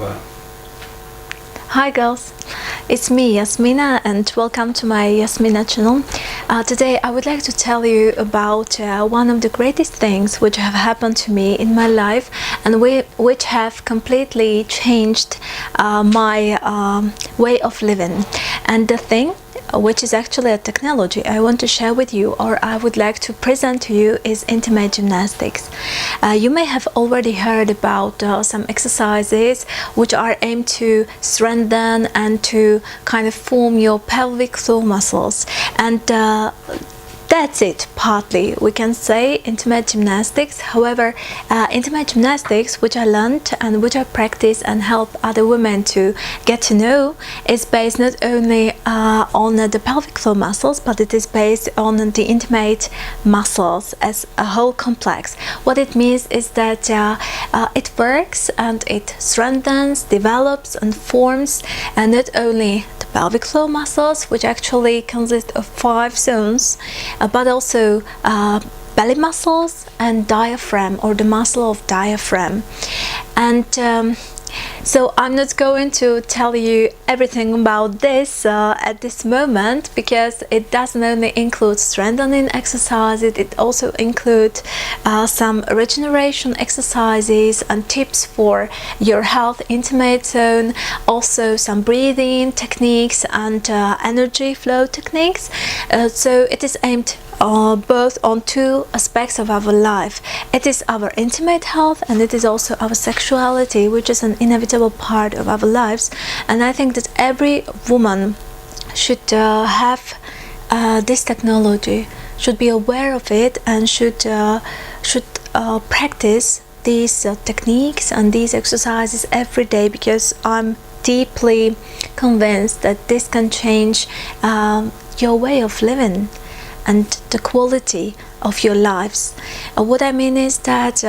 well. Hi girls, it's me Yasmina and welcome to my Yasmina channel. Today I would like to tell you about one of the greatest things which have happened to me in my life and which have completely changed my way of living. And the thing which is actually a technology I want to share with you, or I would like to present to you, is intimate gymnastics. You may have already heard about some exercises which are aimed to strengthen and to kind of form your pelvic floor muscles, and that's it, partly we can say intimate gymnastics. However, intimate gymnastics, which I learned and which I practice and help other women to get to know, is based not only on the pelvic floor muscles, but it is based on the intimate muscles as a whole complex. What it means is that it works and it strengthens, develops and forms not only pelvic floor muscles, which actually consist of 5 zones, but also belly muscles and diaphragm, or the muscle of diaphragm. And so I'm not going to tell you everything about this at this moment, because it doesn't only include strengthening exercises, it also includes some regeneration exercises and tips for your health intimate zone, also some breathing techniques and energy flow techniques. So it is aimed both on 2 aspects of our life. It is our intimate health and it is also our sexuality, which is an inevitable part of our lives. And I think that every woman should have this technology, should be aware of it, and should practice these techniques and these exercises every day, because I'm deeply convinced that this can change your way of living and the quality of your lives. What I mean is that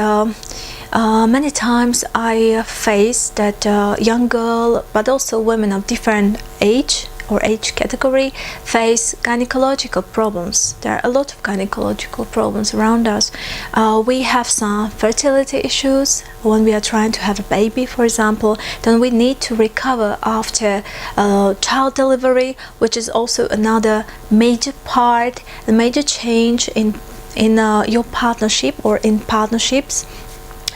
many times I face that young girl, but also women of different age or age category, face gynecological problems. There are a lot of gynecological problems around us. We have some fertility issues when we are trying to have a baby, for example. Then we need to recover after child delivery, which is also another major part, a major change in your partnership or in partnerships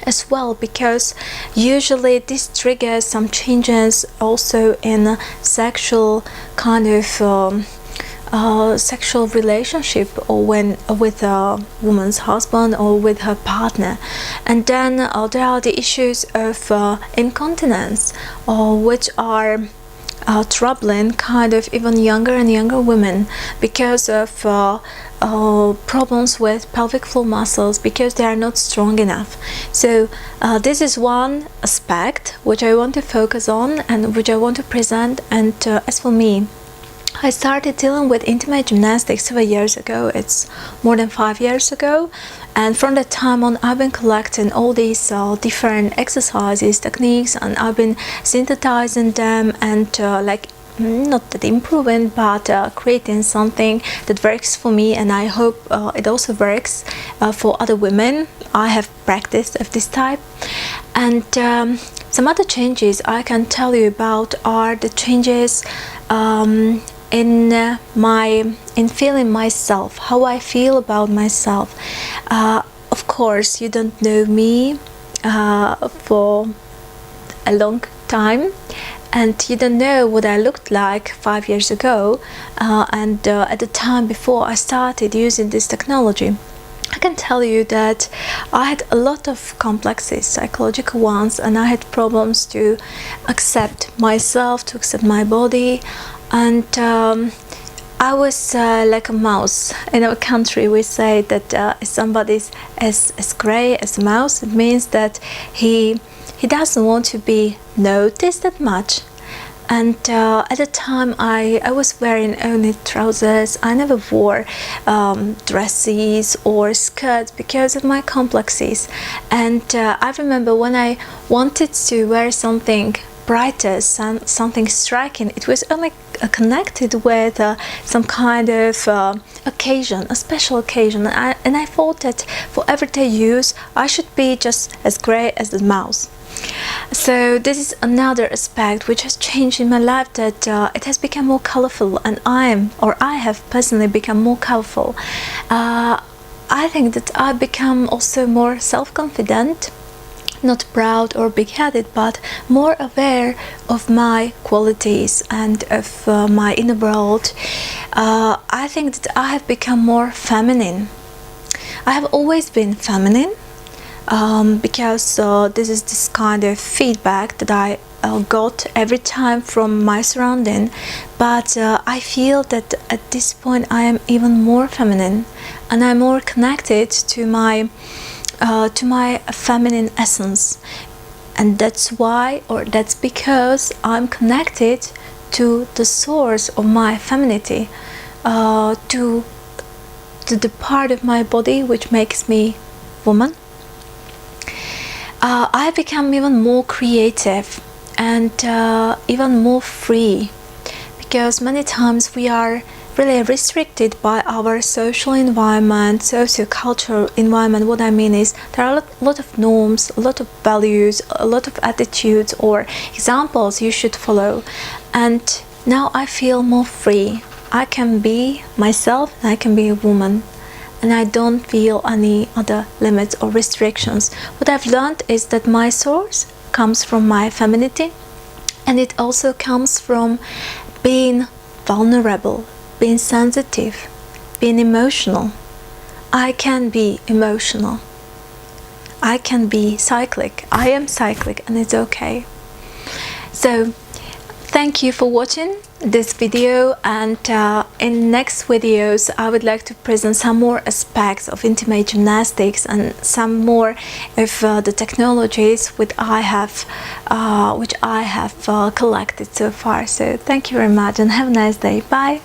as well, because usually this triggers some changes also in a sexual kind of sexual relationship, or when with a woman's husband or with her partner. And then there are the issues of incontinence, which are troubling kind of even younger and younger women, because of problems with pelvic floor muscles, because they are not strong enough. So this is one aspect which I want to focus on and which I want to present. And as for me, I started dealing with intimate gymnastics several years ago. It's more than 5 years ago, and from that time on I've been collecting all these different exercises, techniques, and I've been synthesizing them and not that improving, but creating something that works for me, and I hope it also works for other women I have practiced of this type. And some other changes I can tell you about are the changes in feeling myself, how I feel about myself. Of course, you don't know me for a long time, and you don't know what I looked like 5 years ago and at the time before I started using this technology. I can tell you that I had a lot of complexes, psychological ones, and I had problems to accept myself, to accept my body. And I was like a mouse. In our country we say that if somebody's as grey as a mouse, it means that he doesn't want to be noticed that much. And at the time I was wearing only trousers. I never wore dresses or skirts because of my complexes. And I remember when I wanted to wear something brighter, something striking, it was only connected with some kind of occasion, a special occasion, and I thought that for everyday use I should be just as grey as the mouse. So this is another aspect which has changed in my life, that it has become more colorful, and I have personally become more colorful. I think that I become also more self-confident, not proud or big-headed, but more aware of my qualities and of my inner world. I think that I have become more feminine. I have always been feminine, because this is this kind of feedback that I got every time from my surrounding, but I feel that at this point I am even more feminine, and I'm more connected to my feminine essence, and that's why, or that's because I'm connected to the source of my femininity, to the part of my body which makes me woman. I become even more creative and even more free, because many times we are really restricted by our social environment, socio-cultural environment. What I mean is, there are a lot of norms, a lot of values, a lot of attitudes or examples you should follow, and now I feel more free. I can be myself, and I can be a woman, and I don't feel any other limits or restrictions. What I've learned is that my source comes from my femininity, and it also comes from being vulnerable, being sensitive, being emotional. I can be emotional. I can be cyclic. I am cyclic, and it's okay. So thank you for watching this video, and in next videos I would like to present some more aspects of intimate gymnastics and some more of the technologies which I have collected so far. So thank you very much, and have a nice day. Bye.